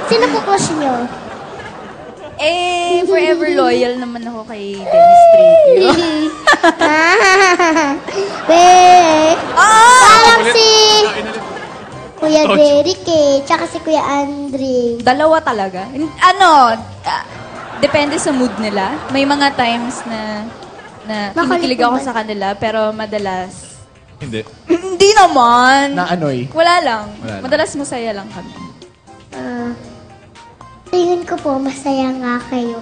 Sino po crush niyo? Forever loyal naman ako kay Dennis Tripio. Parang si Kuya Derek tsaka si Kuya Andre. Dalawa talaga. Depende sa mood nila. May mga times na kinikilig ako sa kanila, pero madalas... Hindi naman. Na-anoy? Wala lang. Madalas masaya lang kami. Tingin ko po, masaya nga kayo.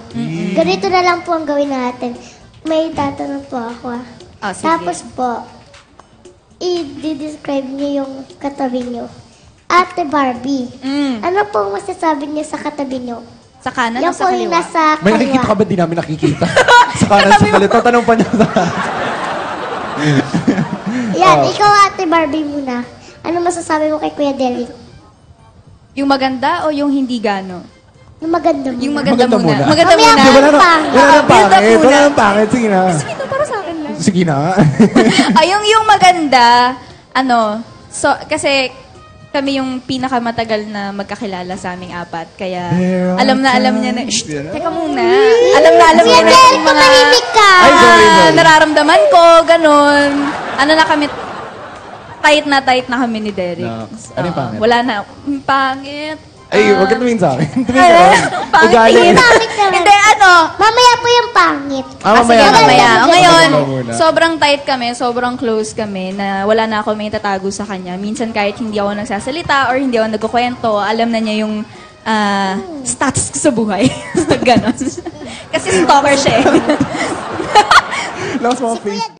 Ganito na lang po ang gawin natin. May tatanong po ako. Sige. Tapos po, i-describe niyo yung katabi niyo. Ate Barbie, ano po masasabi niyo sa katabi niyo? Sa kanan o Yan sa po yung kaliwa? nasa May kaliwa. nakikita ka ba? Di namin nakikita. Sa kanan, sa kaliwa. Tatanong pa niya. Yan, ikaw Ate Barbie muna. Ano masasabi mo kay Kuya Derek? Yung maganda o yung hindi gano? Yung maganda muna. Yung maganda muna. Mamaya Maganda po muna. yung Wala pangit. nang Build up pangit. muna. Wala nang pangit. Sige na. Sige na, para sa akin lang. Sige na. Yung maganda, kasi kami yung pinakamatagal na magkakilala sa aming apat. Kaya alam niya na, teka muna. Alam na niya na yung mga Ay, sorry. nararamdaman ko, ganun. Kami, tight na kami ni Derek. Ano yung pangit? Wala na. Pangit. Ay, huwag ka tumingin sa akin. Tumingin Ay, ka. pangit. Ugali. Pangit naman. Hindi, Mamaya po yung pangit. Mamaya. Mamaya. Ngayon, Muna. sobrang tight kami, sobrang close kami na wala na ako may tatago sa kanya. Minsan kahit hindi ako nagsasalita or hindi ako nagkukwento, alam na niya yung status ko sa buhay. Ganon. Kasi stalker siya eh. Lakas mga face.